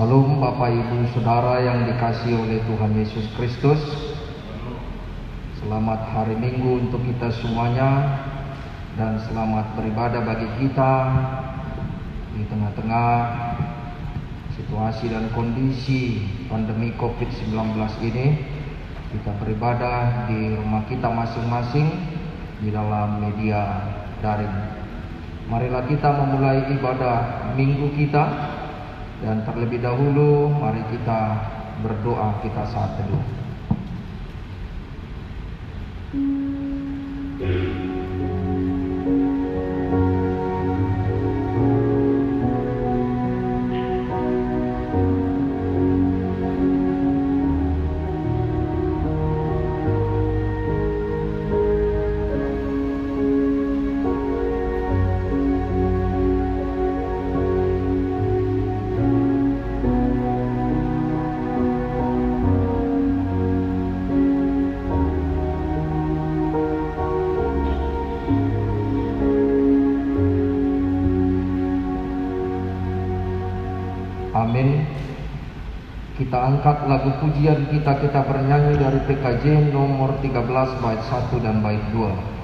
Salam Bapak Ibu Saudara yang dikasihi oleh Tuhan Yesus Kristus. Selamat hari Minggu untuk kita semuanya, dan selamat beribadah bagi kita di tengah-tengah situasi dan kondisi pandemi COVID-19 ini. Kita beribadah di rumah kita masing-masing di dalam media daring. Marilah kita memulai ibadah minggu kita. Dan terlebih dahulu mari kita berdoa, kita saat teduh. Amin. Kita angkat lagu pujian kita bernyanyi dari PKJ nomor 13 bait 1 dan bait 2.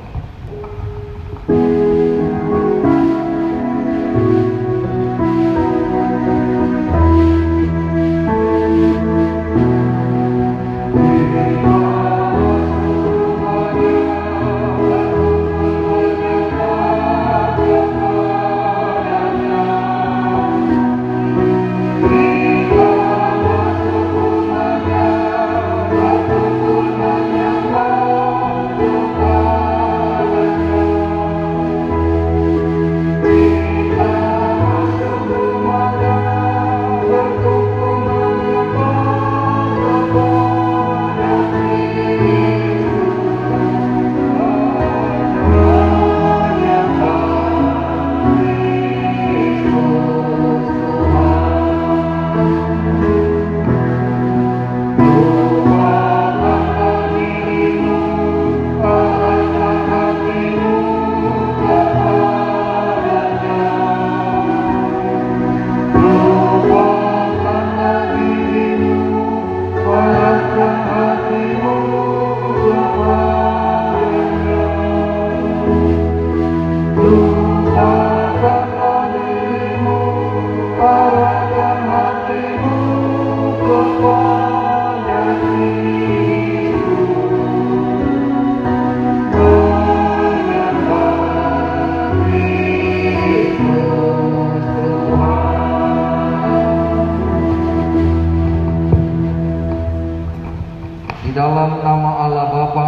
Dalam nama Allah Bapa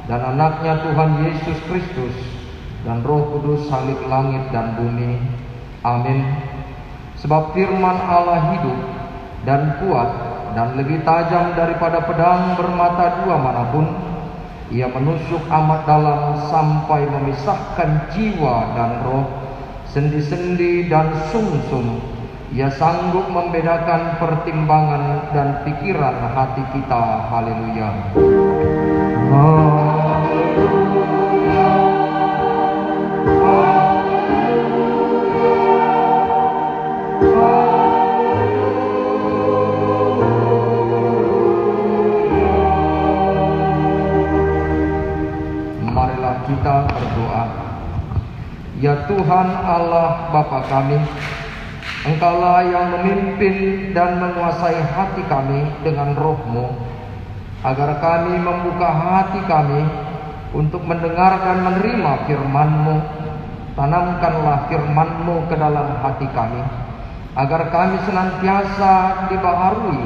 dan anaknya Tuhan Yesus Kristus dan Roh Kudus salib langit dan bumi. Amin. Sebab firman Allah hidup dan kuat dan lebih tajam daripada pedang bermata dua manapun. Ia menusuk amat dalam sampai memisahkan jiwa dan roh, sendi-sendi dan sumsum. Ia sanggup membedakan pertimbangan dan pikiran hati kita. Haleluya. Marilah kita berdoa. Ya Tuhan Allah Bapa kami, Engkaulah yang memimpin dan menguasai hati kami dengan roh-Mu, agar kami membuka hati kami untuk mendengar dan menerima firman-Mu. Tanamkanlah firman-Mu ke dalam hati kami, agar kami senantiasa dibaharui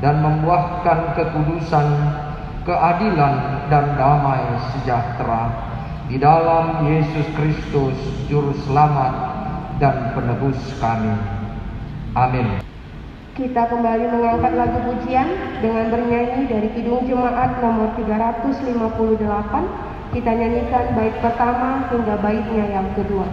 dan membuahkan kekudusan, keadilan, dan damai sejahtera di dalam Yesus Kristus, Juru Selamat dan penebus kami. Amin. Kita kembali mengangkat lagu pujian dengan bernyanyi dari Kidung Jemaat nomor 358. Kita nyanyikan bait pertama hingga baitnya yang kedua.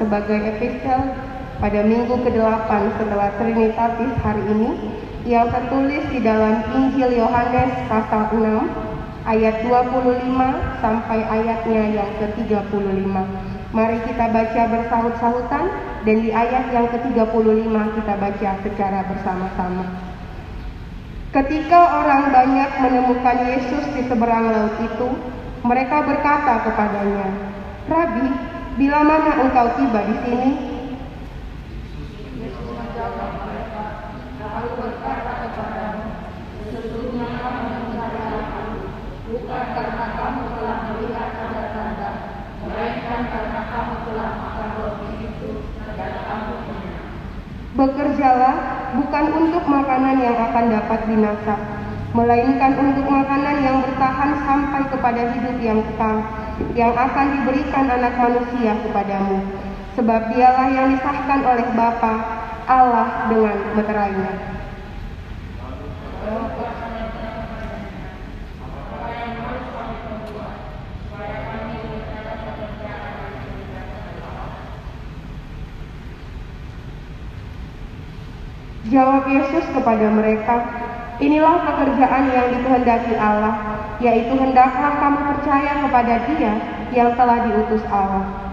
sebagai epistel pada minggu ke-8 setelah Trinitatis hari ini yang tertulis di dalam Injil Yohanes pasal 6 ayat 25 sampai ayatnya yang ke-35. Mari kita baca bersahut-sahutan dan di ayat yang ke-35 kita baca secara bersama-sama. Ketika orang banyak menemukan Yesus di seberang laut itu, mereka berkata kepadanya, "Rabi, bila mana engkau tiba di sini?" Yesus menjawab mereka, "Aku berkata kepadamu, sesungguhnya kamu mencari aku, bukan karena kamu telah melihat tanda-tanda, melainkan karena kamu telah makan roti itu dan kamu kenyang. Bekerjalah bukan untuk makanan yang akan dapat binasa, melainkan untuk makanan yang bertahan sampai kepada hidup yang kekal, yang akan diberikan Anak Manusia kepadamu. Sebab dialah yang disahkan oleh Bapa, Allah dengan meterainya." Jawab Yesus kepada mereka, "Inilah pekerjaan yang dikehendaki Allah, yaitu hendaklah kamu percaya kepada Dia yang telah diutus Allah."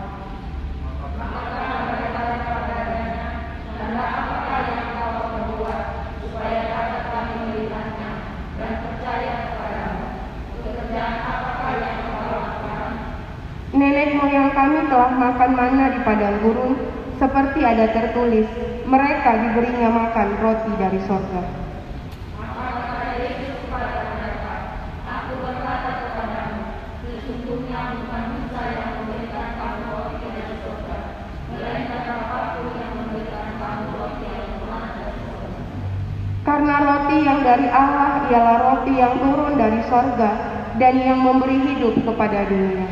Nenek moyang kami telah makan manna di padang gurun, seperti ada tertulis, mereka diberinya makan roti dari sorga. Karena roti yang dari Allah ialah roti yang turun dari sorga dan yang memberi hidup kepada dunia.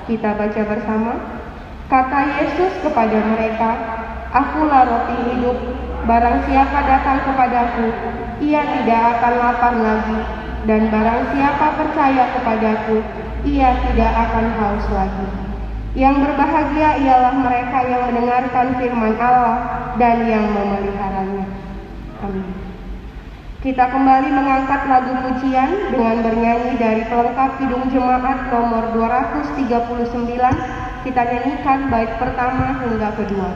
Kita baca bersama. Kata Yesus kepada mereka, "Akulah roti hidup. Barang siapa datang kepadaku, ia tidak akan lapar lagi. Dan barang siapa percaya kepadaku, ia tidak akan haus lagi." Yang berbahagia ialah mereka yang mendengarkan firman Allah dan yang memeliharanya. Amin. Kita kembali mengangkat lagu pujian dengan bernyanyi dari pelengkap Kidung Jemaat nomor 239. Kita nyanyikan bait pertama hingga kedua.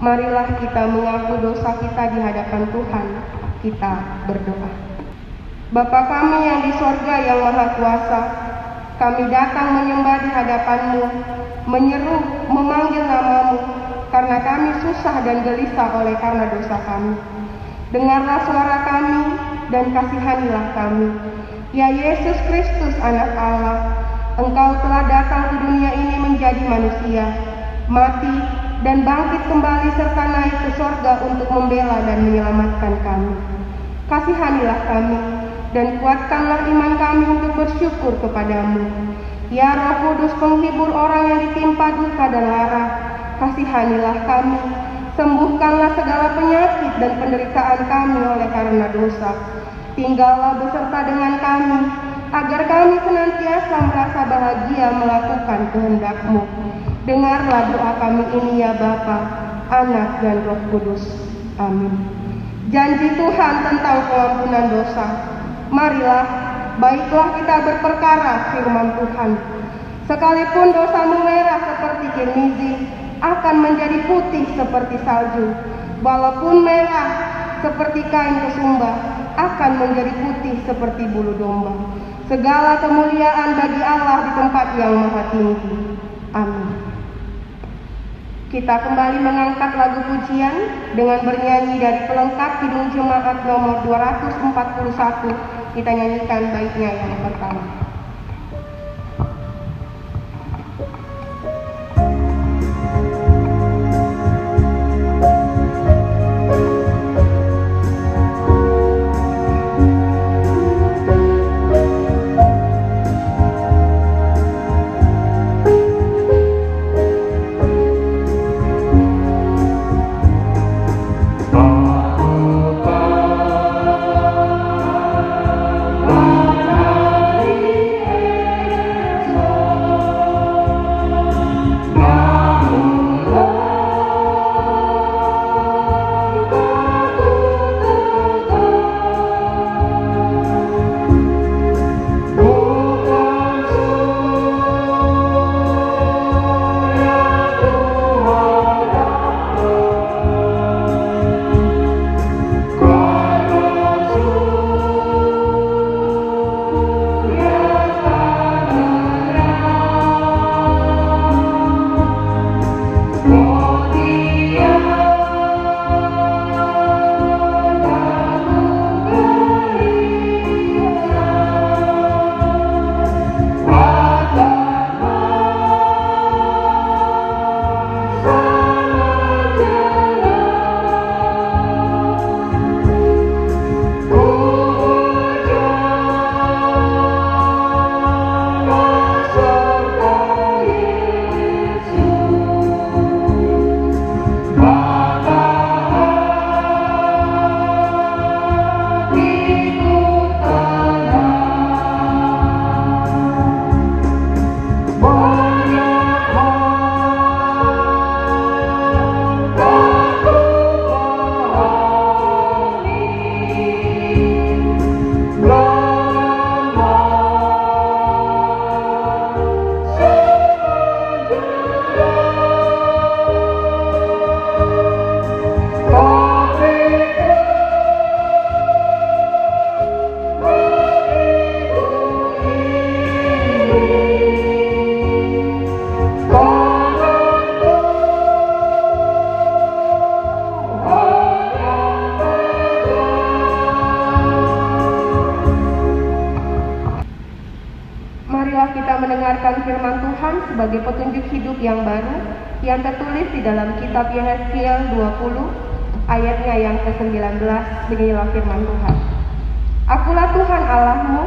Marilah kita mengaku dosa kita di hadapan Tuhan. Kita berdoa. Bapa kami yang di sorga yang maha kuasa, kami datang menyembah di hadapan-Mu, menyeru, memanggil nama-Mu, karena kami susah dan gelisah oleh karena dosa kami. Dengarlah suara kami dan kasihanilah kami. Ya Yesus Kristus, Anak Allah, Engkau telah datang ke dunia ini menjadi manusia, mati, dan bangkit kembali serta naik ke sorga untuk membela dan menyelamatkan kami. Kasihanilah kami, dan kuatkanlah iman kami untuk bersyukur kepadamu. Ya Roh Kudus, penghibur orang yang ditimpa duka dan lara, kasihanilah kami, sembuhkanlah segala penyakit dan penderitaan kami oleh karena dosa. Tinggallah beserta dengan kami, agar kami senantiasa merasa bahagia melakukan kehendak-Mu. Dengarlah doa kami ini ya Bapa, Anak, dan Roh Kudus. Amin. Janji Tuhan tentang pengampunan dosa. Marilah, baiklah kita berperkara firman Tuhan. Sekalipun dosamu merah seperti kirmizi, akan menjadi putih seperti salju. Walaupun merah seperti kain kesumba, akan menjadi putih seperti bulu domba. Segala kemuliaan bagi Allah di tempat yang maha tinggi. Amin. Kita kembali mengangkat lagu pujian dengan bernyanyi dari pelengkap Kidung Jemaat nomor 241. Kita nyanyikan baitnya yang pertama. Firman Tuhan sebagai petunjuk hidup yang baru yang tertulis di dalam kitab Yehezkiel 20 ayatnya yang ke-19. Beginilah firman Tuhan. Akulah Tuhan Allahmu,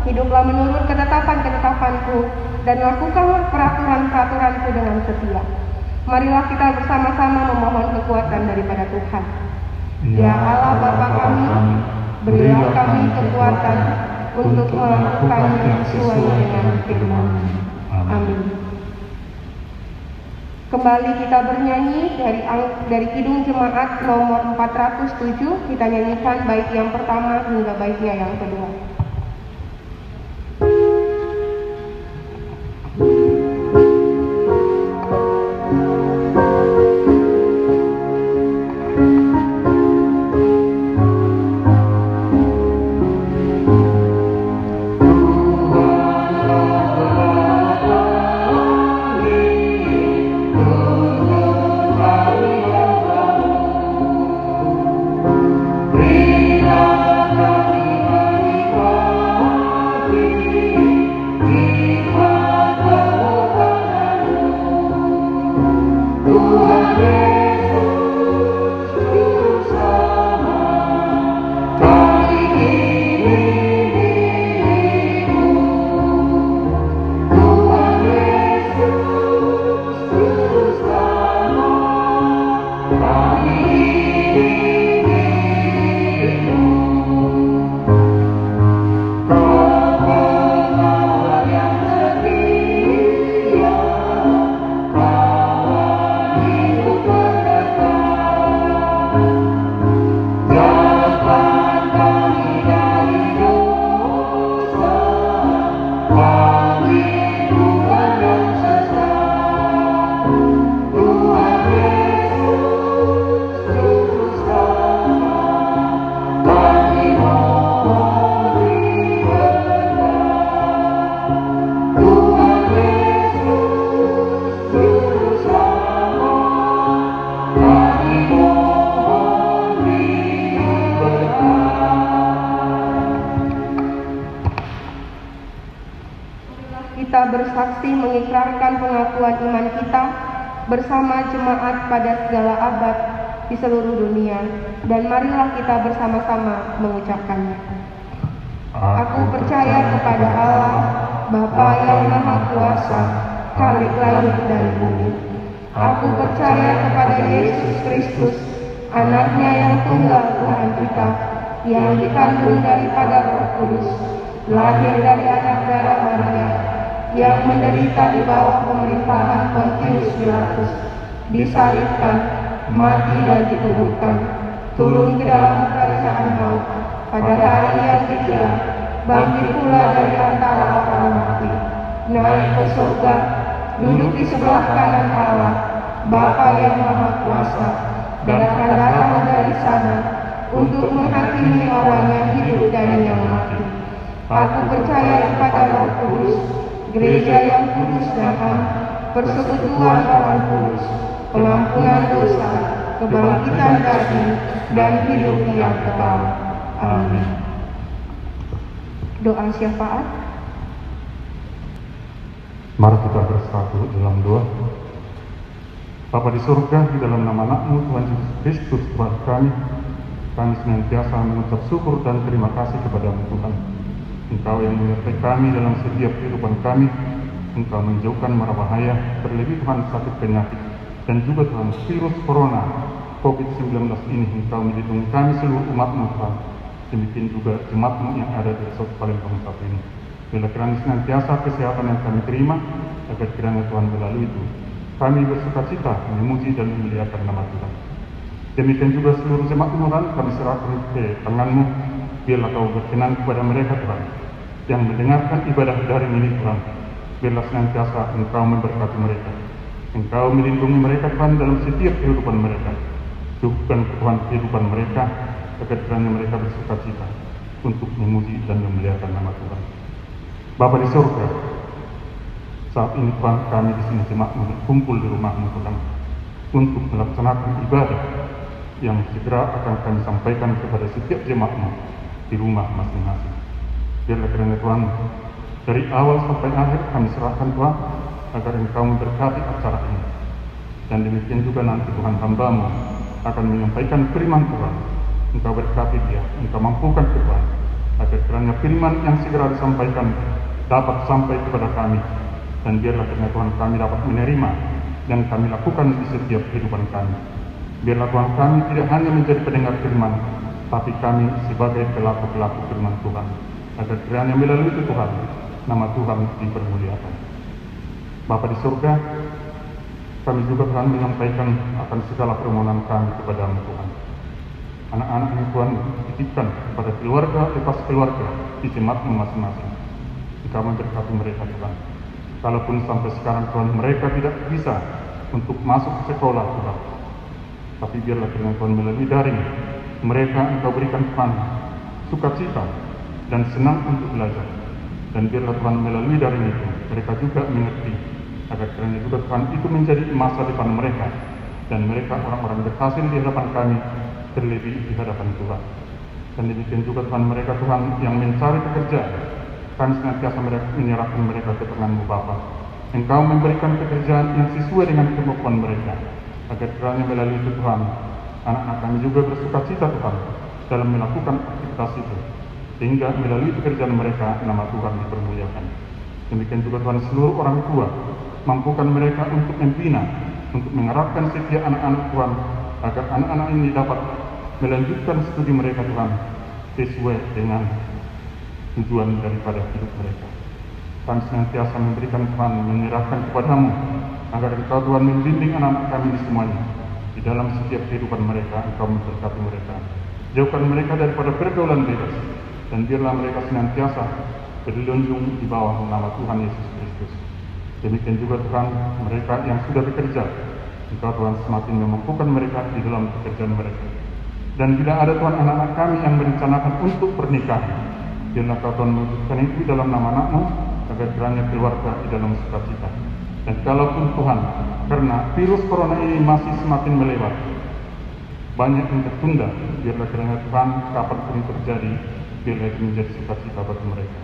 hiduplah menurut ketetapan-ketetapanku dan lakukanlah peraturan-peraturanku dengan setia. Marilah kita bersama-sama memohon kekuatan daripada Tuhan. Ya Allah Bapa kami, berilah kami kekuatan untuk melakukannya sesuai dengan firman. Amin. Kembali kita bernyanyi dari Kidung Jemaat nomor 407. Kita nyanyikan bait yang pertama hingga baitnya yang kedua. Berilah kami kita bersaksi mengikrarkan pengakuan iman kita bersama jemaat pada segala abad di seluruh dunia, dan marilah kita bersama-sama mengucapkannya. Aku percaya kepada Allah, Bapa yang Maha Kuasa, Khalik langit dan bumi. Aku percaya kepada Yesus Kristus, Anaknya yang tunggal Tuhan kita, yang dikandung daripada Roh Kudus, lahir dari anak darah Maria, yang menderita di bawah pemerintahan Pontius Pilatus, disalibkan, mati dan dikuburkan, turun ke dalam kerajaan maut, pada hari yang ketiga bangkit pula dari antara orang mati, naik ke surga, duduk di sebelah kanan Allah, Bapa yang Maha Kuasa, dan akan datang dari sana untuk menghakimi orang yang hidup dan yang mati. Aku percaya kepada Roh Kudus, gereja yang kudus dan am, persekutuan Roh Kudus, pengampunan dosa, kebangkitan daging, dan hidup yang kekal. Amin. Doa syafaat. Mari kita bersatu dalam doa. Bapa di surga, di dalam nama Anak-Mu Tuhan Yesus Kristus Tuhan kami senantiasa mengucap syukur dan terima kasih kepada-Mu Tuhan. Engkau yang menyertai kami dalam setiap kehidupan kami. Engkau menjauhkan mara bahaya, terlebih Tuhan sakit penyakit, dan juga Tuhan virus corona COVID-19 ini. Engkau melindungi kami seluruh umat-Mu Tuhan. Demikian juga jemaat-Mu yang ada di Resort Palembang saat ini. Bila kiranya senantiasa kesehatan yang kami terima, agar kiranya Tuhan melalui itu kami bersukacita memuji dan memuliakan nama Tuhan. Demikian juga seluruh jemaat Tuhan kami serahkan ke tangan-Mu. Biarlah Kau berkenan kepada mereka Tuhan, yang mendengarkan ibadah daring ini Tuhan. Biarlah senantiasa Engkau memberkati mereka. Engkau melindungi mereka Tuhan dalam setiap kehidupan mereka. Cukupkan Tuhan kehidupan mereka, agar kiranya mereka bersukacita untuk memuji dan memuliakan nama Tuhan. Bapa di surga, saat ini Tuhan kami di sini jemaat berkumpul di rumah-Mu Tuhan untuk melaksanakan ibadah yang segera akan kami sampaikan kepada setiap jemaat-Mu di rumah masing-masing. Biarlah kiranya Tuhan dari awal sampai akhir kami serahkan Tuhan, agar Engkau memberkati acara ini. Dan demikian juga nanti Tuhan hamba-Mu akan menyampaikan firman Tuhan. Engkau berkati dia, Engkau mampukan Tuhan, agar kiranya firman yang segera disampaikan dapat sampai kepada kami. Dan biarlah kiranya Tuhan kami dapat menerima dan kami lakukan di setiap kehidupan kami. Biarlah Tuhan kami tidak hanya menjadi pendengar firman, tapi kami sebagai pelaku-pelaku firman Tuhan, agar kiranya melalui itu Tuhan, nama Tuhan dipermuliakan. Bapa di surga, kami juga Tuhan menyampaikan akan segala permohonan kami kepada-Mu Tuhan. Anak-anak ini Tuhan titipkan kepada keluarga lepas keluarga di jemaat-Mu masing-masing. Engkau memberkati mereka Tuhan. Kalaupun sampai sekarang Tuhan mereka tidak bisa untuk masuk ke sekolah Tuhan, tapi biarlah kiranya Tuhan melalui daring mereka Engkau berikan Tuhan sukacita dan senang untuk belajar. Dan biarlah Tuhan melalui daring itu mereka juga mengerti, agar kiranya juga Tuhan itu menjadi masa depan mereka, dan mereka orang-orang berhasil di hadapan kami, terlebih di hadapan Tuhan. Dan demikian juga Tuhan mereka Tuhan yang mencari pekerjaan, kami senantiasa menyerahkan mereka ke tangan-Mu Bapa. Engkau memberikan pekerjaan yang sesuai dengan kemampuan mereka, agar kiranya melalui itu Tuhan, anak-anak kami juga bersukacita Tuhan dalam melakukan aktivitas itu, sehingga melalui pekerjaan mereka nama Tuhan dipermuliakan. Demikian juga Tuhan seluruh orang tua, mampukan mereka untuk membina, untuk mengarahkan setiap anak-anak Tuhan, agar anak-anak ini dapat melanjutkan studi mereka Tuhan sesuai dengan tujuan daripada hidup mereka. Kami senantiasa memberikan Tuhan, menyerahkan kepada-Mu, agar Engkau Tuhan membimbing anak-anak kami di semuanya, di dalam setiap kehidupan mereka. Engkau memberkati mereka, jauhkan mereka daripada pergaulan bebas, dan biarlah mereka senantiasa berlindung di bawah nama Tuhan Yesus Kristus. Demikian juga Tuhan mereka yang sudah bekerja, Engkau Tuhan semakin memampukan mereka di dalam pekerjaan mereka. Dan bila ada Tuhan anak-anak kami yang merencanakan untuk pernikahan, biarlah Kau Tuhan mewujudkan itu dalam nama Anak-Mu, agar kiranya keluarga di dalam sukacita. Dan kalaupun Tuhan, karena virus corona ini masih semakin melebar, banyak yang tertunda, biarlah kiranya Tuhan kapanpun terjadi, biarlah itu menjadi sukacita bagi mereka.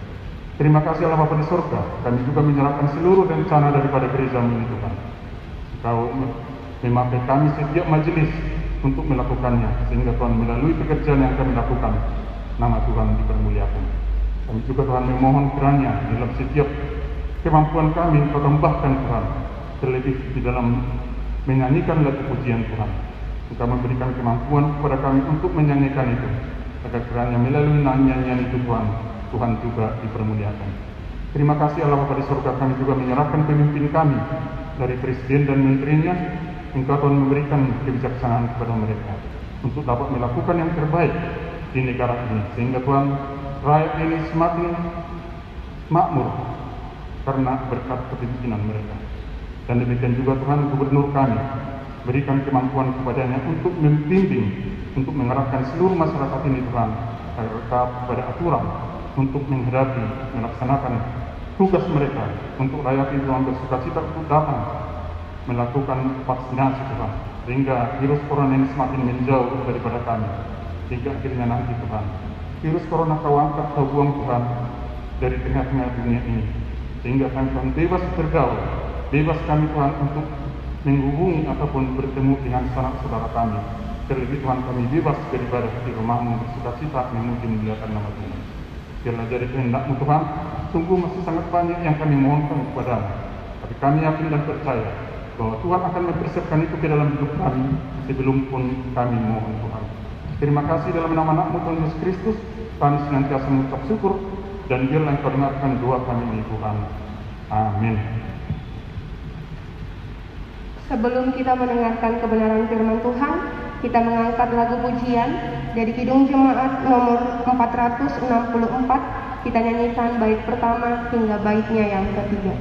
Terima kasih Allah Bapa di surga, kami juga menyerahkan seluruh rencana daripada gereja-Mu ini Tuhan. Kau memakai kami setiap majelis untuk melakukannya, sehingga Tuhan melalui pekerjaan yang kami lakukan, nama Tuhan dipermuliakan. Kami juga Tuhan memohon kiranya dalam setiap kemampuan kami Kau tambahkan Tuhan, terlebih di dalam menyanyikan lagu pujian Tuhan. Engkau memberikan kemampuan kepada kami untuk menyanyikan itu, agar kiranya melalui nyanyian itu Tuhan juga dipermuliakan. Terima kasih Allah Bapa di surga, kami juga menyerahkan pemimpin kami dari presiden dan menterinya. Engkau Tuhan memberikan kebijaksanaan kepada mereka untuk dapat melakukan yang terbaik di negara ini, sehingga Tuhan rakyat ini semakin makmur karena berkat kepemimpinan mereka. Dan demikian juga Tuhan gubernur kami, berikan kemampuan kepadanya untuk membimbing, untuk mengarahkan seluruh masyarakat ini Tuhan agar tetap pada aturan untuk menghadapi, melaksanakan tugas mereka untuk rakyat ini Tuhan bersuka-cita untuk datang melakukan vaksinasi Tuhan, sehingga virus corona ini semakin menjauh daripada kami, sehingga akhirnya nanti Tuhan virus corona Kau angkat, Kau buang Tuhan dari tengah-tengah dunia ini, sehingga kami Tuhan bebas bergaul, bebas kami Tuhan untuk menghubungi ataupun bertemu dengan sanak saudara kami. Terlebih Tuhan kami bebas daripada di rumah-Mu bersuka-cita memuji memuliakan nama Tuhan. Biarlah jadi kehendak-Mu Tuhan, sungguh masih sangat banyak yang kami mohonkan kepada-Mu, tapi kami yakin dan percaya bahwa Tuhan akan mempersiapkan itu ke dalam hidup kami sebelum pun kami mohon Tuhan. Terima kasih dalam nama anak-Mu Tuhan Yesus Kristus, kami senantiasa mengucap syukur, dan biarlah Engkau dengarkan doa kami ini Tuhan. Amin. Sebelum kita mendengarkan kebenaran firman Tuhan, kita mengangkat lagu pujian dari Kidung Jemaat nomor 464. Kita nyanyikan bait pertama hingga baitnya yang ketiga.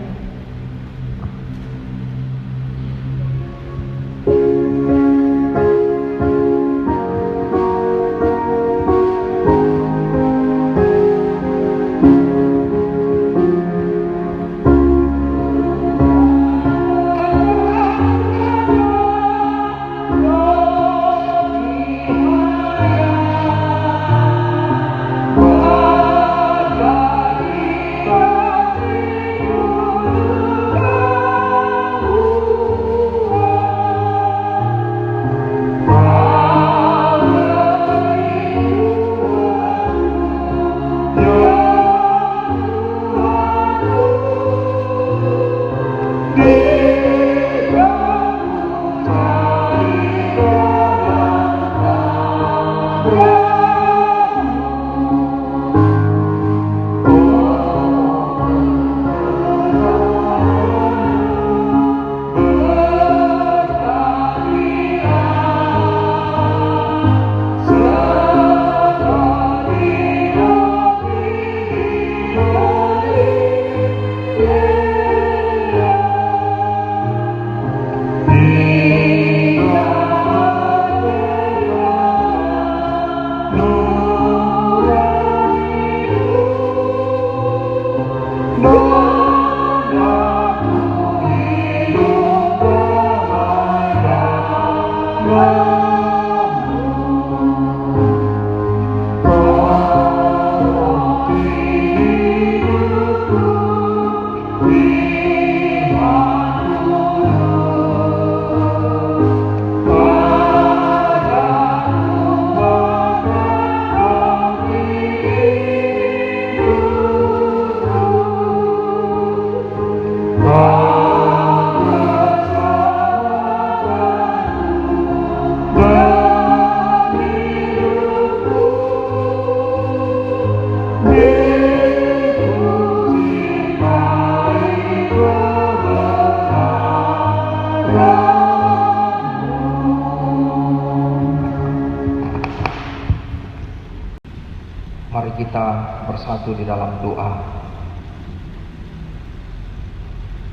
Mari kita bersatu di dalam doa.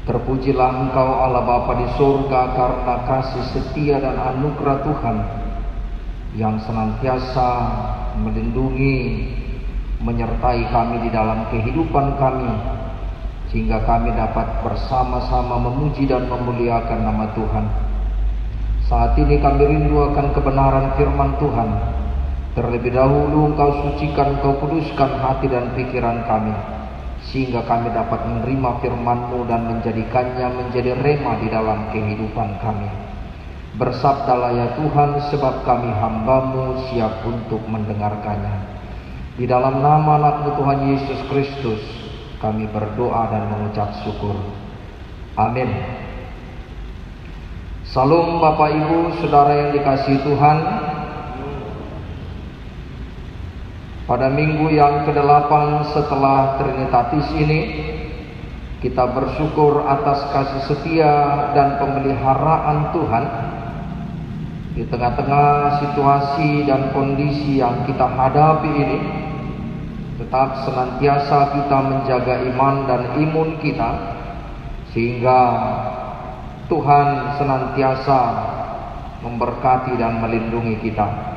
Terpujilah Engkau Allah Bapa di surga karena kasih setia dan anugerah Tuhan yang senantiasa melindungi, menyertai kami di dalam kehidupan kami, sehingga kami dapat bersama-sama memuji dan memuliakan nama Tuhan. Saat ini kami rindu akan kebenaran firman Tuhan. Terlebih dahulu Engkau sucikan, Engkau kuduskan hati dan pikiran kami, sehingga kami dapat menerima firman-Mu dan menjadikannya menjadi rema di dalam kehidupan kami. Bersabdalah ya Tuhan, sebab kami hamba-Mu siap untuk mendengarkannya. Di dalam nama anak-Mu Tuhan Yesus Kristus, kami berdoa dan mengucap syukur. Amin. Salam Bapak Ibu, Saudara yang dikasihi Tuhan. Pada minggu yang ke-8 setelah Trinitatis ini, kita bersyukur atas kasih setia dan pemeliharaan Tuhan di tengah-tengah situasi dan kondisi yang kita hadapi ini. Tetap senantiasa kita menjaga iman dan imun kita, sehingga Tuhan senantiasa memberkati dan melindungi kita.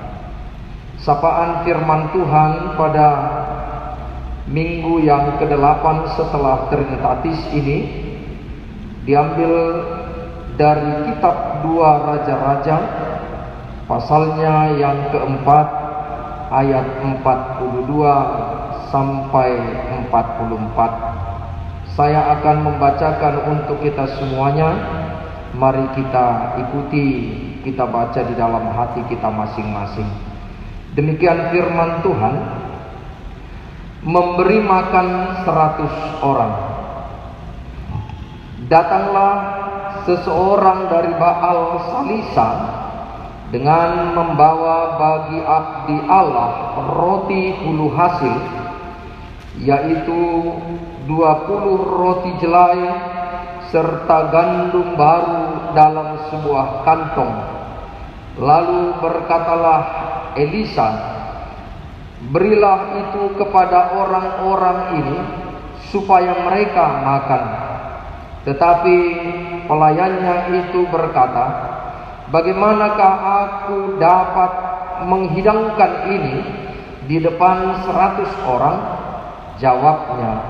Sapaan firman Tuhan pada minggu yang ke-8 setelah Trinitatis ini diambil dari kitab 2 Raja-Raja, pasalnya yang keempat, ayat 42 sampai 44. Saya akan membacakan untuk kita semuanya. Mari kita ikuti, kita baca di dalam hati kita masing-masing. Demikian firman Tuhan. Memberi makan 100 orang. Datanglah seseorang dari Baal Salisa dengan membawa bagi abdi Allah roti hulu hasil, yaitu 20 roti jelai serta gandum baru dalam sebuah kantong. Lalu berkatalah Elisa, berilah itu kepada orang-orang ini supaya mereka makan. Tetapi pelayannya itu berkata, bagaimanakah aku dapat menghidangkan ini di depan 100 orang? Jawabnya,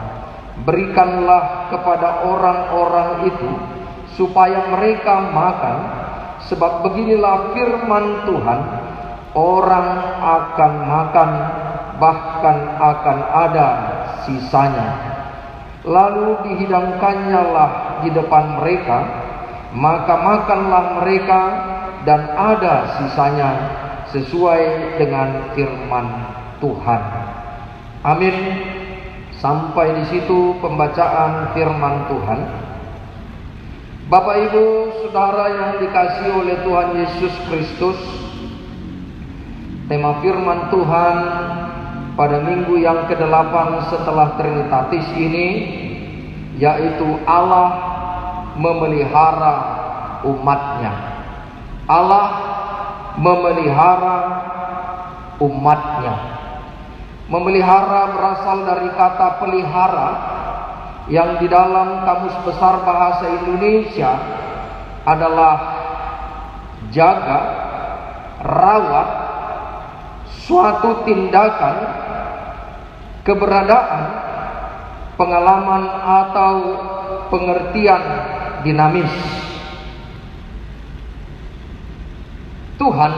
berikanlah kepada orang-orang itu supaya mereka makan, sebab beginilah firman Tuhan, orang akan makan, bahkan akan ada sisanya. Lalu dihidangkannya lah di depan mereka, maka makanlah mereka dan ada sisanya sesuai dengan firman Tuhan. Amin. Sampai di situ pembacaan firman Tuhan. Bapak Ibu, Saudara yang dikasihi oleh Tuhan Yesus Kristus, tema firman Tuhan pada minggu yang ke-8 setelah Trinitatis ini, yaitu Allah memelihara umatnya. Allah memelihara umatnya. Memelihara berasal dari kata pelihara, yang di dalam Kamus Besar Bahasa Indonesia adalah jaga, rawat, suatu tindakan, keberadaan, pengalaman atau pengertian dinamis. Tuhan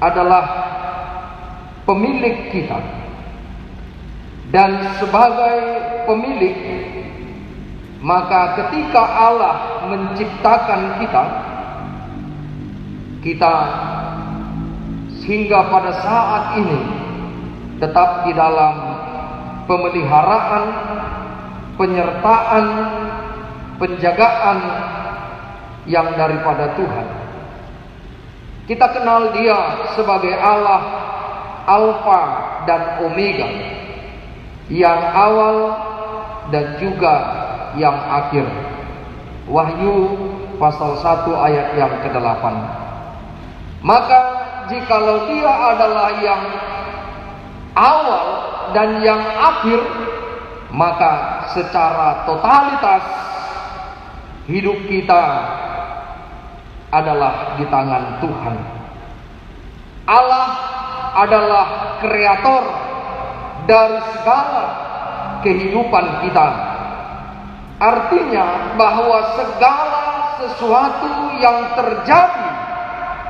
adalah pemilik kita, dan sebagai pemilik, maka ketika Allah menciptakan kita sehingga pada saat ini tetap di dalam pemeliharaan, penyertaan, penjagaan yang daripada Tuhan. Kita kenal Dia sebagai Allah Alfa dan Omega, yang awal dan juga yang akhir. Wahyu pasal 1 ayat yang ke-8. Maka jikalau Dia adalah yang awal dan yang akhir, maka secara totalitas hidup kita adalah di tangan Tuhan. Allah adalah kreator dari segala kehidupan kita. Artinya bahwa segala sesuatu yang terjadi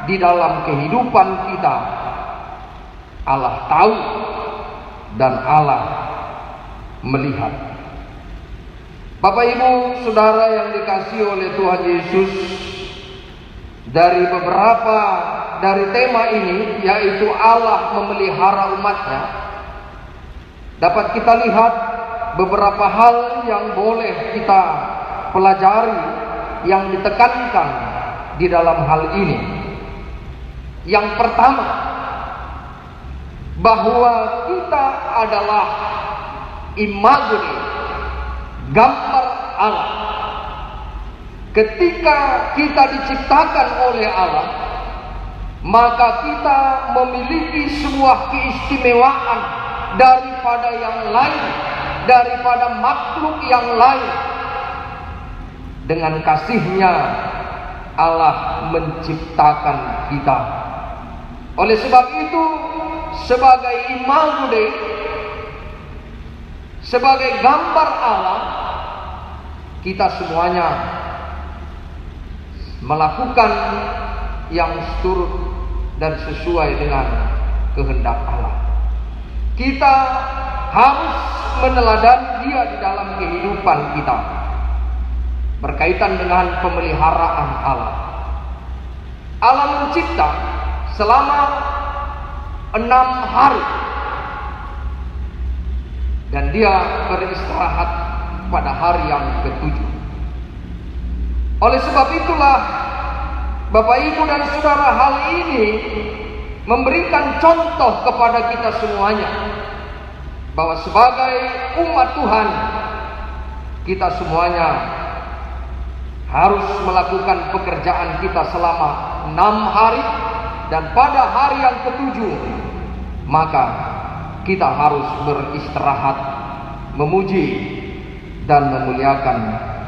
di dalam kehidupan kita, Allah tahu dan Allah melihat. Bapak Ibu Saudara yang dikasihi oleh Tuhan Yesus, dari beberapa dari tema ini, yaitu Allah memelihara umatnya, dapat kita lihat beberapa hal yang boleh kita pelajari yang ditekankan di dalam hal ini. Yang pertama, bahwa kita adalah imago Dei, gambar Allah. Ketika kita diciptakan oleh Allah, maka kita memiliki sebuah keistimewaan daripada yang lain, daripada makhluk yang lain. Dengan kasih-Nya Allah menciptakan kita. Oleh sebab itu, sebagai imago Dei, sebagai gambar Allah, kita semuanya melakukan yang seturut dan sesuai dengan kehendak Allah. Kita harus meneladani Dia di dalam kehidupan kita, berkaitan dengan pemeliharaan Allah. Allah mencipta selama 6 hari, dan Dia beristirahat pada hari yang ke-7. Oleh sebab itulah, Bapak Ibu dan Saudara, hal ini memberikan contoh kepada kita semuanya, bahwa sebagai umat Tuhan, kita semuanya harus melakukan pekerjaan kita selama 6 hari, dan pada hari yang ke-7 maka kita harus beristirahat, memuji dan memuliakan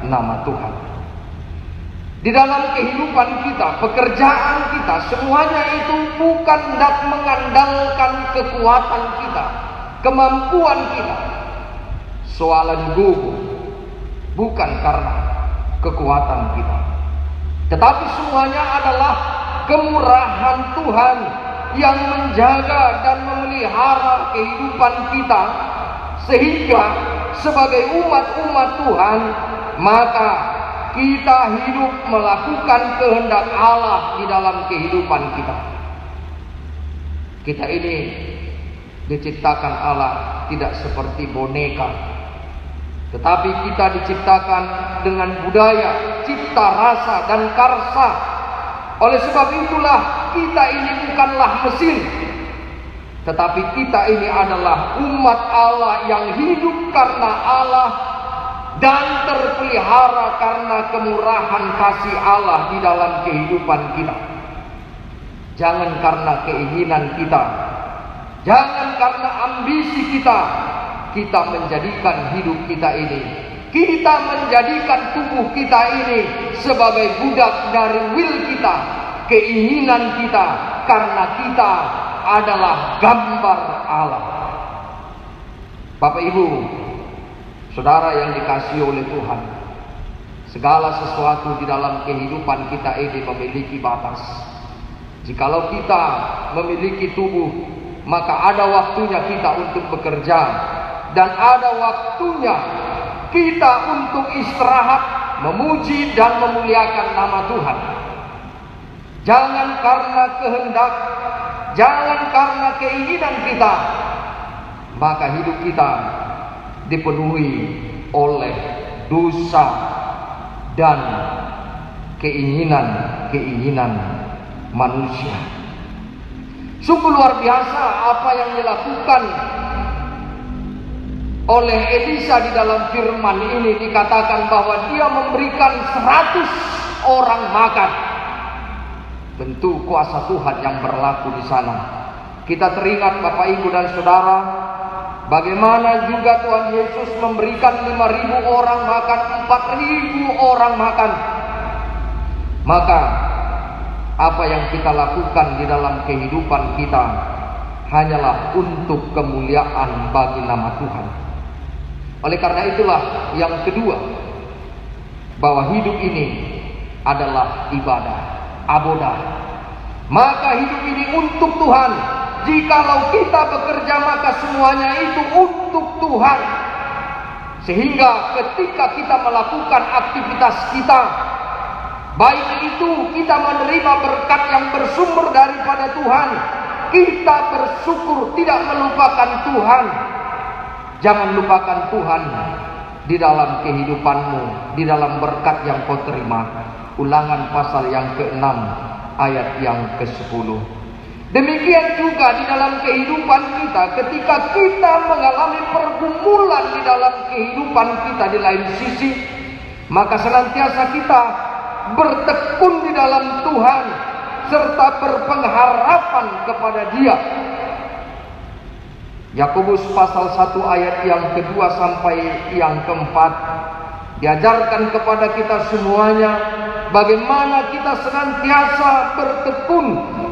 nama Tuhan. Di dalam kehidupan kita, pekerjaan kita, semuanya itu bukan hendak mengandalkan kekuatan kita, kemampuan kita. Soalan gugu bukan karena kekuatan kita, tetapi semuanya adalah kemurahan Tuhan yang menjaga dan memelihara kehidupan kita, sehingga sebagai umat-umat Tuhan, maka kita hidup melakukan kehendak Allah di dalam kehidupan kita. Kita ini diciptakan Allah tidak seperti boneka, tetapi kita diciptakan dengan budaya, cipta rasa dan karsa. Oleh sebab itulah, kita ini bukanlah mesin, tetapi kita ini adalah umat Allah yang hidup karena Allah dan terpelihara karena kemurahan kasih Allah di dalam kehidupan kita. Jangan karena keinginan kita, jangan karena ambisi kita, kita menjadikan hidup kita ini, kita menjadikan tubuh kita ini sebagai budak dari will kita, keinginan kita, karena kita adalah gambar Allah. Bapak Ibu Saudara yang dikasihi oleh Tuhan, segala sesuatu di dalam kehidupan kita ini memiliki batas. Jikalau kita memiliki tubuh, maka ada waktunya kita untuk bekerja, dan ada waktunya kita untuk istirahat, memuji dan memuliakan nama Tuhan. Jangan karena kehendak, jangan karena keinginan kita, maka hidup kita dipenuhi oleh dosa dan keinginan manusia. Sungguh luar biasa apa yang dilakukan oleh Elisa di dalam firman ini. Dikatakan bahwa dia memberikan 100 orang makan. Tentu kuasa Tuhan yang berlaku di sana. Kita teringat Bapak Ibu dan Saudara, bagaimana juga Tuhan Yesus memberikan 5.000 orang makan, 4.000 orang makan. Maka apa yang kita lakukan di dalam kehidupan kita hanyalah untuk kemuliaan bagi nama Tuhan. Oleh karena itulah yang kedua, bahwa hidup ini adalah ibadah, abodah. Maka hidup ini untuk Tuhan. Jikalau kita bekerja, maka semuanya itu untuk Tuhan. Sehingga ketika kita melakukan aktivitas kita, baik itu kita menerima berkat yang bersumber daripada Tuhan, kita bersyukur, tidak melupakan Tuhan. Jangan lupakan Tuhan di dalam kehidupanmu, di dalam berkat yang kau terima. Ulangan pasal yang ke-6 ayat yang ke-10. Demikian juga di dalam kehidupan kita, ketika kita mengalami pergumulan di dalam kehidupan kita di lain sisi, maka senantiasa kita bertekun di dalam Tuhan serta berpengharapan kepada Dia. Yakobus pasal 1 ayat yang kedua sampai yang keempat diajarkan kepada kita semuanya bagaimana kita senantiasa bertekun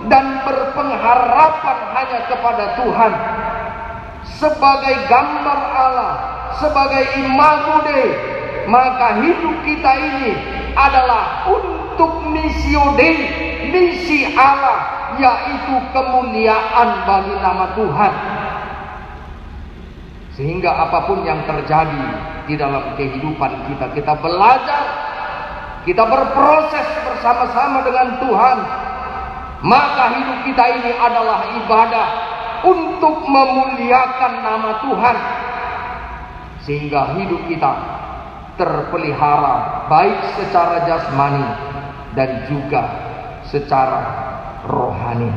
dan berpengharapan hanya kepada Tuhan sebagai gambar Allah, sebagai imago Dei. Maka hidup kita ini adalah untuk missio Dei, misi Allah, yaitu kemuliaan bagi nama Tuhan. Sehingga apapun yang terjadi di dalam kehidupan kita, kita belajar, kita berproses bersama-sama dengan Tuhan. Maka hidup kita ini adalah ibadah untuk memuliakan nama Tuhan. Sehingga hidup kita terpelihara baik secara jasmani dan juga secara rohani.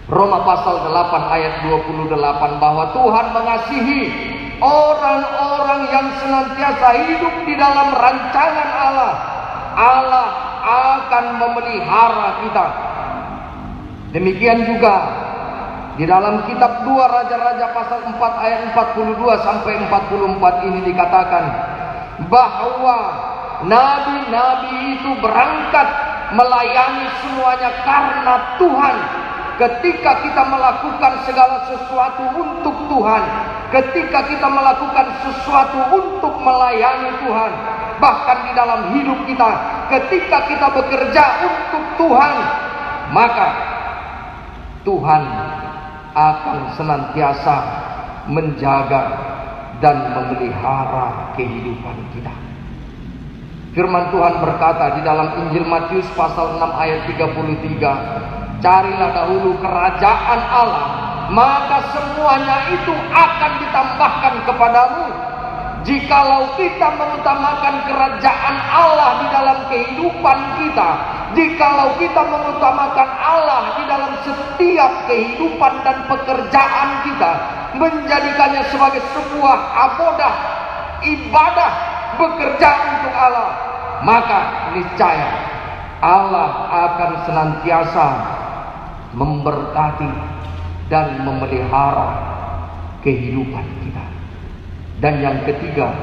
Roma pasal 8 ayat 28 bahwa Tuhan mengasihi orang-orang yang senantiasa hidup di dalam rancangan Allah. Allah akan memelihara kita. Demikian juga di dalam kitab 2 Raja-Raja pasal 4 ayat 42 sampai 44 ini dikatakan bahwa nabi-nabi itu berangkat melayani semuanya karena Tuhan. Ketika kita melakukan segala sesuatu untuk Tuhan, ketika kita melakukan sesuatu untuk melayani Tuhan, bahkan di dalam hidup kita, ketika kita bekerja untuk Tuhan, maka Tuhan akan senantiasa menjaga dan memelihara kehidupan kita. Firman Tuhan berkata di dalam Injil Matius pasal 6 ayat 33, carilah dahulu kerajaan Allah, maka semuanya itu akan ditambahkan kepadamu. Jikalau kita mengutamakan kerajaan Allah di dalam kehidupan kita, jikalau kita mengutamakan Allah di dalam setiap kehidupan dan pekerjaan kita, menjadikannya sebagai sebuah abodah, ibadah, bekerja untuk Allah, maka niscaya Allah akan senantiasa memberkati dan memelihara kehidupan kita. Dan yang ketiga,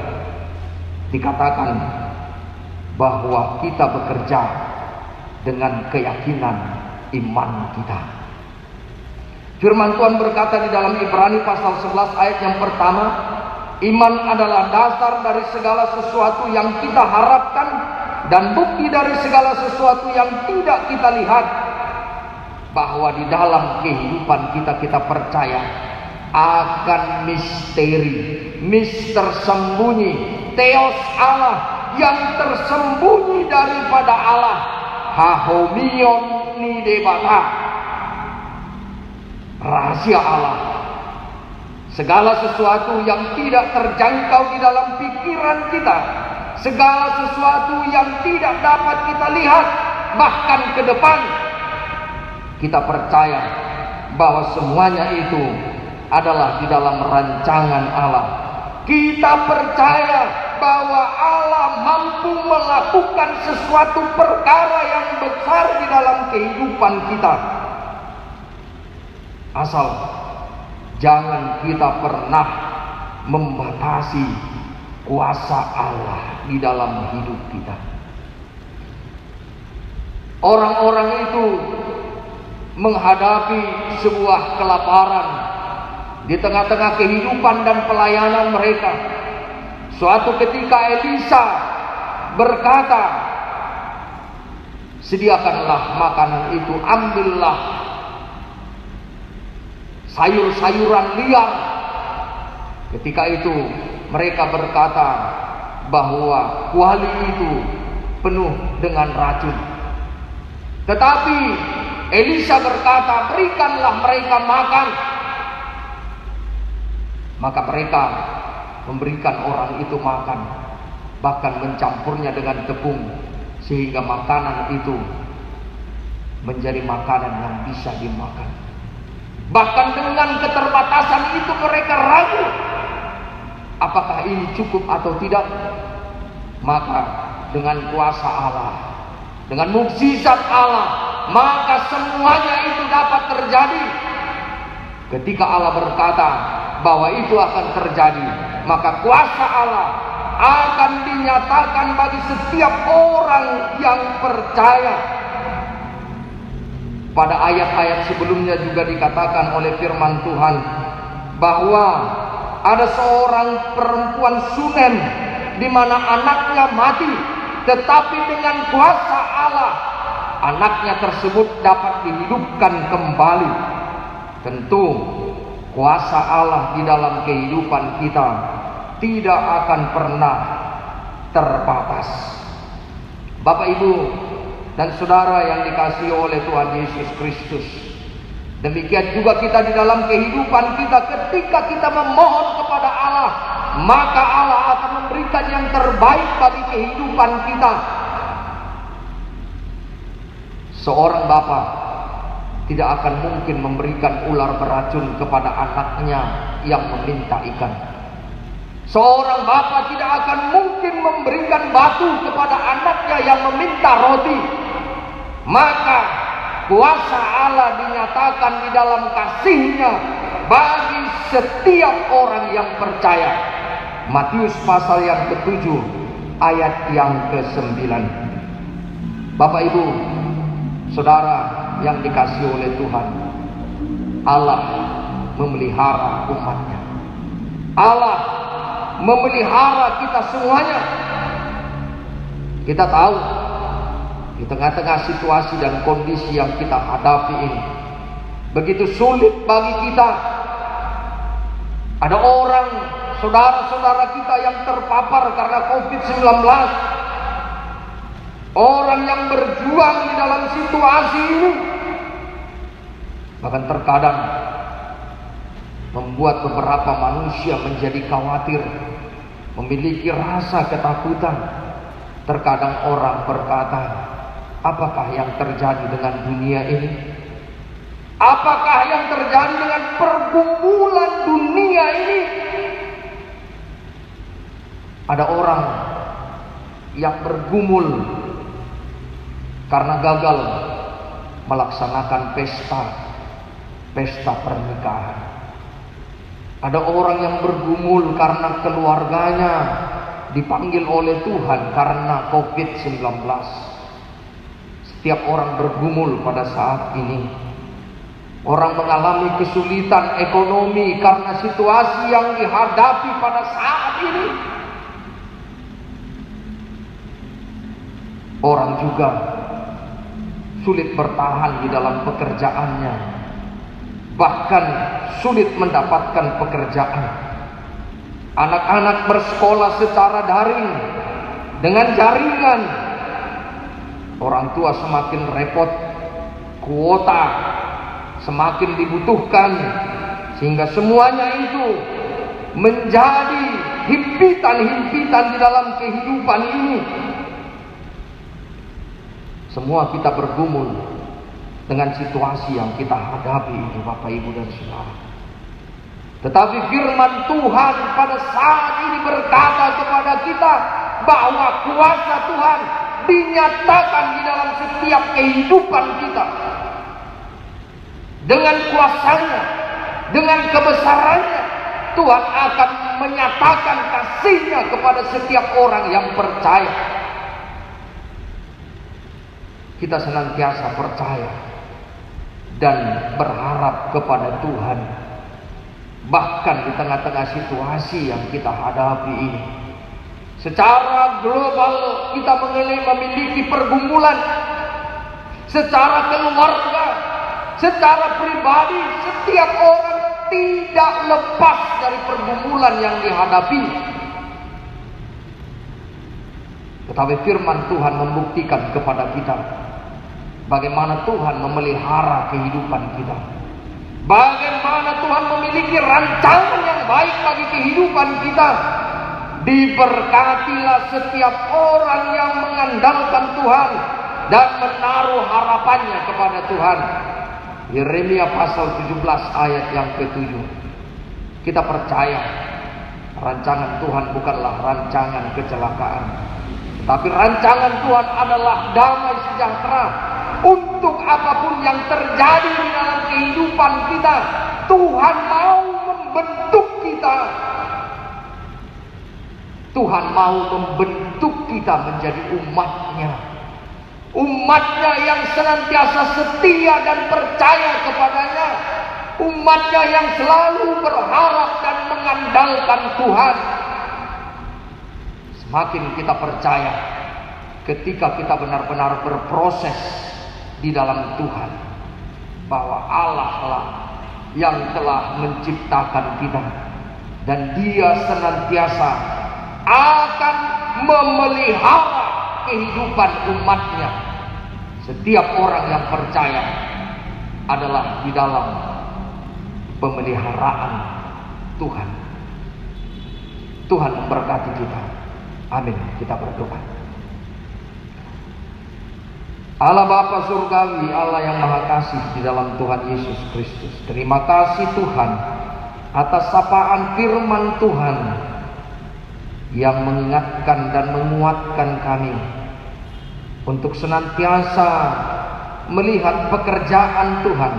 dikatakan bahwa kita bekerja dengan keyakinan iman kita. Firman Tuhan berkata di dalam Ibrani pasal 11 ayat yang pertama, iman adalah dasar dari segala sesuatu yang kita harapkan dan bukti dari segala sesuatu yang tidak kita lihat. Bahwa di dalam kehidupan kita percaya akan misteri tersembunyi, theos Allah yang tersembunyi daripada Allah, hahomion nidebata, rahasia Allah. Segala sesuatu yang tidak terjangkau di dalam pikiran kita, segala sesuatu yang tidak dapat kita lihat bahkan ke depan, kita percaya bahwa semuanya itu adalah di dalam rancangan Allah. Kita percaya bahwa Allah mampu melakukan sesuatu perkara yang besar di dalam kehidupan kita. Asal jangan kita pernah membatasi kuasa Allah di dalam hidup kita. Orang-orang itu menghadapi sebuah kelaparan di tengah-tengah kehidupan dan pelayanan mereka. Suatu ketika Elisa berkata, sediakanlah makanan itu, ambillah sayur-sayuran liar. Ketika itu mereka berkata bahwa kuali itu penuh dengan racun. Tetapi Elisa berkata, berikanlah mereka makan. Maka mereka memberikan orang itu makan, bahkan mencampurnya dengan tepung, sehingga makanan itu menjadi makanan yang bisa dimakan. Bahkan dengan keterbatasan itu mereka ragu, apakah ini cukup atau tidak. Maka dengan kuasa Allah, dengan mukjizat Allah, maka semuanya itu dapat terjadi. Ketika Allah berkata bahwa itu akan terjadi, maka kuasa Allah akan dinyatakan bagi setiap orang yang percaya. Pada ayat-ayat sebelumnya juga dikatakan oleh firman Tuhan bahwa ada seorang perempuan Sunem di mana anaknya mati, tetapi dengan kuasa Allah anaknya tersebut dapat dihidupkan kembali. Tentu kuasa Allah di dalam kehidupan kita tidak akan pernah terbatas. Bapak, Ibu, dan saudara yang dikasihi oleh Tuhan Yesus Kristus, demikian juga kita di dalam kehidupan kita, ketika kita memohon kepada Allah, maka Allah akan memberikan yang terbaik bagi kehidupan kita. Seorang bapak tidak akan mungkin memberikan ular beracun kepada anaknya yang meminta ikan. Seorang bapak tidak akan mungkin memberikan batu kepada anaknya yang meminta roti. Maka kuasa Allah dinyatakan di dalam kasih-Nya bagi setiap orang yang percaya. Matius pasal yang ke-7 ayat yang ke-9. Bapak, Ibu, saudara yang dikasihi oleh Tuhan, Allah memelihara umat-Nya. Allah memelihara kita semuanya. Kita tahu di tengah-tengah situasi dan kondisi yang kita hadapi ini begitu sulit bagi kita. Ada orang, saudara-saudara kita yang terpapar karena COVID-19. Orang yang berjuang di dalam situasi ini bahkan terkadang membuat beberapa manusia menjadi khawatir, memiliki rasa ketakutan. Terkadang orang berkata, apakah yang terjadi dengan dunia ini? Apakah yang terjadi dengan pergumulan dunia ini? Ada orang yang bergumul karena gagal melaksanakan pesta pernikahan. Ada orang yang bergumul karena keluarganya dipanggil oleh Tuhan karena COVID-19. Setiap orang bergumul pada saat ini. Orang mengalami kesulitan ekonomi karena situasi yang dihadapi pada saat ini. Orang juga sulit bertahan di dalam pekerjaannya, bahkan sulit mendapatkan pekerjaan. Anak-anak bersekolah secara daring dengan jaringan. Orang tua semakin repot, kuota semakin dibutuhkan, sehingga semuanya itu menjadi himpitan-himpitan di dalam kehidupan ini. Semua kita bergumul dengan situasi yang kita hadapi ini, Bapak, Ibu, dan Saudara. Tetapi firman Tuhan pada saat ini berkata kepada kita bahwa kuasa Tuhan dinyatakan di dalam setiap kehidupan kita. Dengan kuasanya, dengan kebesarannya, Tuhan akan menyatakan kasih-Nya kepada setiap orang yang percaya. Kita senantiasa percaya dan berharap kepada Tuhan, bahkan di tengah-tengah situasi yang kita hadapi ini. Secara global kita memiliki pergumulan, secara keluarga, secara pribadi, setiap orang tidak lepas dari pergumulan yang dihadapi. Tetapi firman Tuhan membuktikan kepada kita bagaimana Tuhan memelihara kehidupan kita. Bagaimana Tuhan memiliki rancangan yang baik bagi kehidupan kita. Diberkatilah setiap orang yang mengandalkan Tuhan dan menaruh harapannya kepada Tuhan. Yeremia pasal 17 ayat yang ke-7. Kita percaya rancangan Tuhan bukanlah rancangan kecelakaan, tapi rancangan Tuhan adalah damai sejahtera. Untuk apapun yang terjadi di dalam kehidupan kita, Tuhan mau membentuk kita. Tuhan mau membentuk kita menjadi umatnya. Umatnya yang senantiasa setia dan percaya kepadanya. Umatnya yang selalu berharap dan mengandalkan Tuhan. Semakin kita percaya, ketika kita benar-benar berproses di dalam Tuhan, bahwa Allah lah yang telah menciptakan kita, dan Dia senantiasa akan memelihara kehidupan umatnya. Setiap orang yang percaya adalah di dalam pemeliharaan Tuhan. Tuhan memberkati kita. Amin. Kita berdoa. Allah Bapa Surgawi, Allah yang Maha Kasih di dalam Tuhan Yesus Kristus, terima kasih Tuhan atas sapaan firman Tuhan yang mengingatkan dan menguatkan kami untuk senantiasa melihat pekerjaan Tuhan,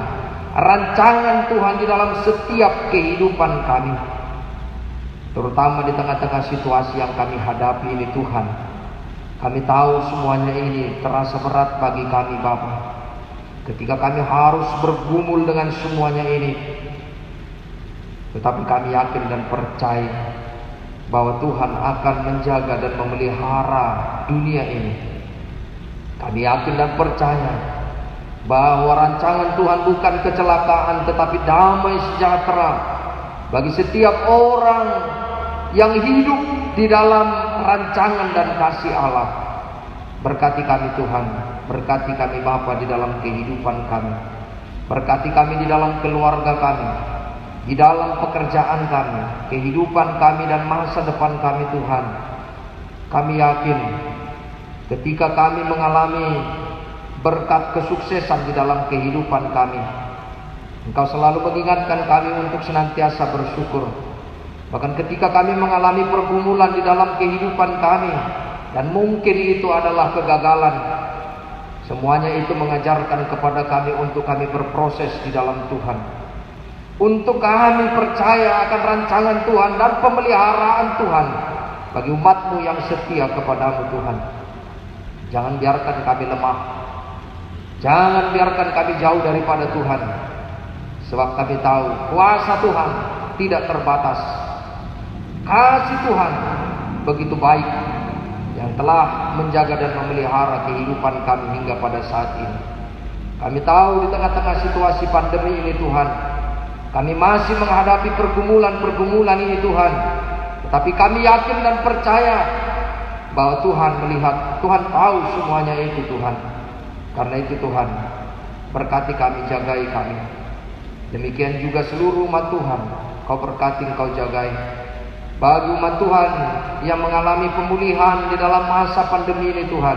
rancangan Tuhan di dalam setiap kehidupan kami, terutama di tengah-tengah situasi yang kami hadapi ini Tuhan. Kami tahu semuanya ini terasa berat bagi kami Bapa, ketika kami harus bergumul dengan semuanya ini. Tetapi kami yakin dan percaya bahwa Tuhan akan menjaga dan memelihara dunia ini. Kami yakin dan percaya bahwa rancangan Tuhan bukan kecelakaan, tetapi damai sejahtera bagi setiap orang yang hidup di dalam rancangan dan kasih Allah. Berkati kami Tuhan, berkati kami Bapa di dalam kehidupan kami, berkati kami di dalam keluarga kami, di dalam pekerjaan kami, kehidupan kami dan masa depan kami Tuhan. Kami yakin ketika kami mengalami berkat kesuksesan di dalam kehidupan kami, Engkau selalu mengingatkan kami untuk senantiasa bersyukur. Bahkan ketika kami mengalami pergumulan di dalam kehidupan kami, dan mungkin itu adalah kegagalan, semuanya itu mengajarkan kepada kami untuk kami berproses di dalam Tuhan, untuk kami percaya akan rancangan Tuhan dan pemeliharaan Tuhan bagi umat-Mu yang setia kepadamu Tuhan. Jangan biarkan kami lemah, jangan biarkan kami jauh daripada Tuhan, sebab kami tahu kuasa Tuhan tidak terbatas. Kasih Tuhan begitu baik yang telah menjaga dan memelihara kehidupan kami hingga pada saat ini. Kami tahu di tengah-tengah situasi pandemi ini Tuhan, kami masih menghadapi pergumulan-pergumulan ini Tuhan. Tetapi kami yakin dan percaya bahwa Tuhan melihat, Tuhan tahu semuanya itu Tuhan. Karena itu Tuhan, berkati kami, jagai kami. Demikian juga seluruh umat Tuhan, Kau berkati, Kau jagai. Bagi umat Tuhan yang mengalami pemulihan di dalam masa pandemi ini Tuhan,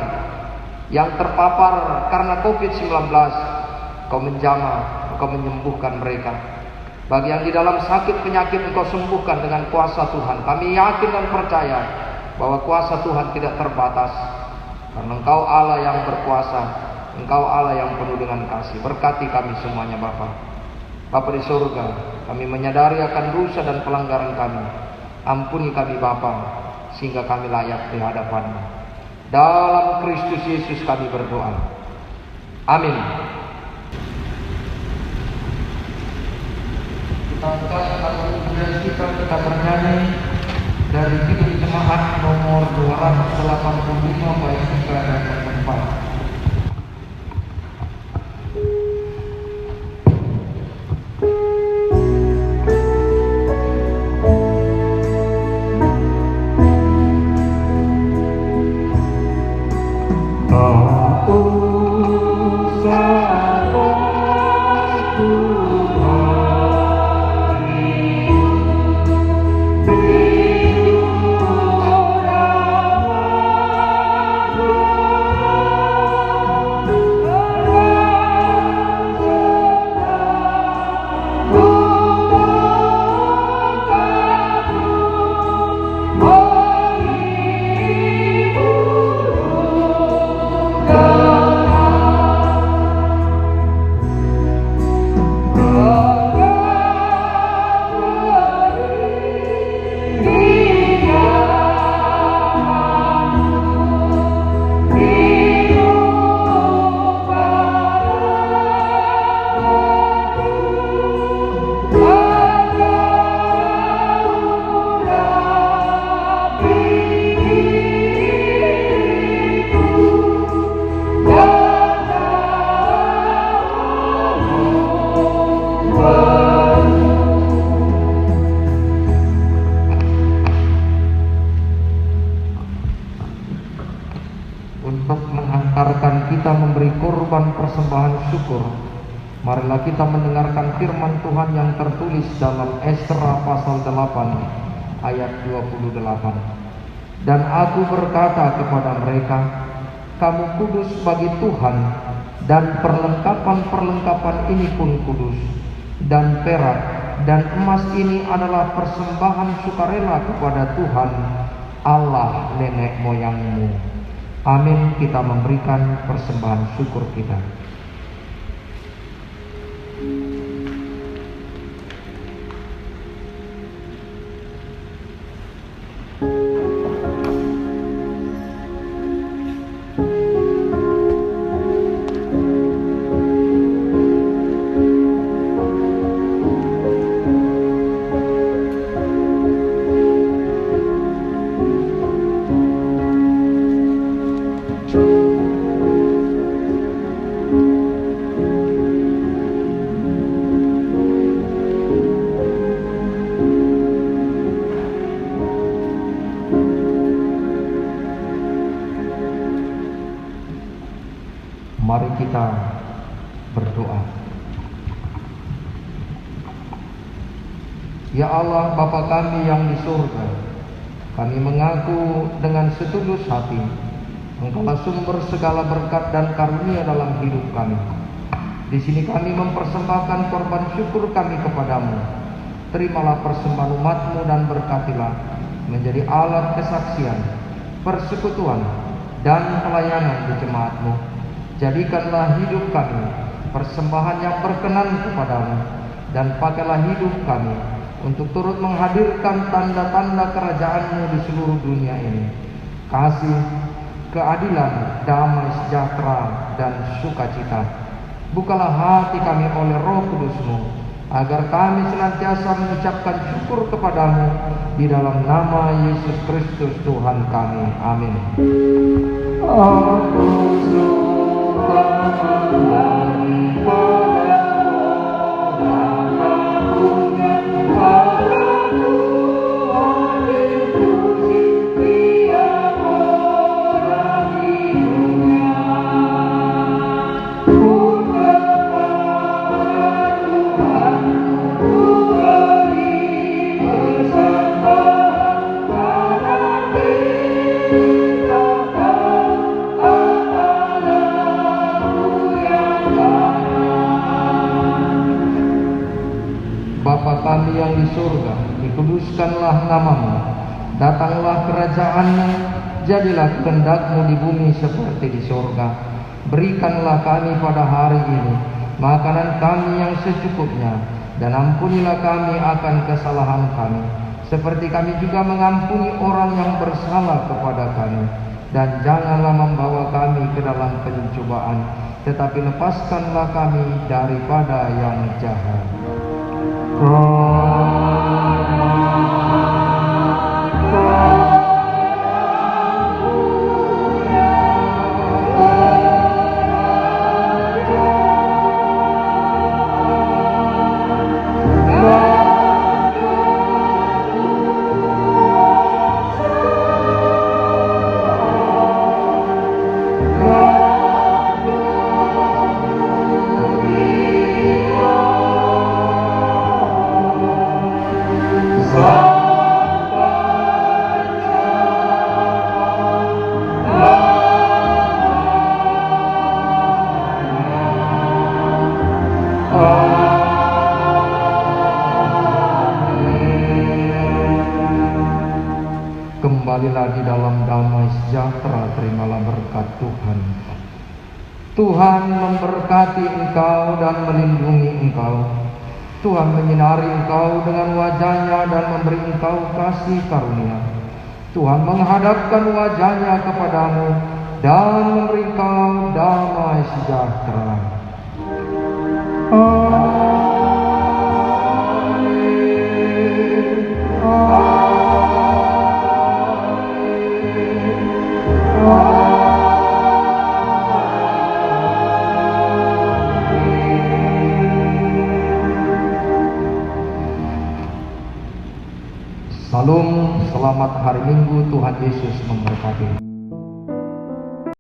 yang terpapar karena COVID-19, Kau menjamah, Engkau menyembuhkan mereka. Bagi yang di dalam sakit penyakit, Engkau sembuhkan dengan kuasa Tuhan. Kami yakin dan percaya bahwa kuasa Tuhan tidak terbatas, karena Engkau Allah yang berkuasa, Engkau Allah yang penuh dengan kasih. Berkati kami semuanya Bapa. Bapa di surga, kami menyadari akan dosa dan pelanggaran kami. Ampuni kami Bapa, sehingga kami layak di hadapan-Mu. Dalam Kristus Yesus kami berdoa. Amin. Kita angkat kemudian kita bernyanyi dari Kidung Jemaat nomor 285 bait 3 dan 4. kita memberi korban persembahan syukur, marilah kita mendengarkan firman Tuhan yang tertulis dalam Esra pasal 8 ayat 28. Dan aku berkata kepada mereka, kamu kudus bagi Tuhan, dan perlengkapan-perlengkapan ini pun kudus, dan perak dan emas ini adalah persembahan sukarela kepada Tuhan Allah nenek moyangmu. Amin. Kita memberikan persembahan syukur kita. Mari kita berdoa. Ya Allah, Bapa kami yang di surga, kami mengaku dengan setulus hati Engkaulah sumber segala berkat dan karunia dalam hidup kami. Di sini kami mempersembahkan korban syukur kami kepadamu. Terimalah persembahan umat-Mu dan berkatilah menjadi alat kesaksian, persekutuan, dan pelayanan di jemaat-Mu. Jadikanlah hidup kami persembahan yang berkenan kepadamu, dan pakailah hidup kami untuk turut menghadirkan tanda-tanda kerajaan-Mu di seluruh dunia ini. Kasih, keadilan, damai sejahtera, dan sukacita. Bukalah hati kami oleh Roh Kudus-Mu, agar kami senantiasa mengucapkan syukur kepadamu di dalam nama Yesus Kristus Tuhan kami. Amin. Bapa kami yang di surga, dikuduskanlah nama-Mu, datanglah kerajaan-Mu, jadilah kehendak-Mu di bumi seperti di surga. Berikanlah kami pada hari ini makanan kami yang secukupnya, dan ampunilah kami akan kesalahan kami, seperti kami juga mengampuni orang yang bersalah kepada kami. Dan janganlah membawa kami ke dalam pencobaan, tetapi lepaskanlah kami daripada yang jahat. berkat Tuhan. Tuhan memberkati engkau dan melindungi engkau. Tuhan menyinari engkau dengan wajah-Nya dan memberi engkau kasih karunia. Tuhan menghadapkan wajah-Nya kepadamu dan memberi engkau damai sejahtera. Salam, selamat hari Minggu, Tuhan Yesus memberkati.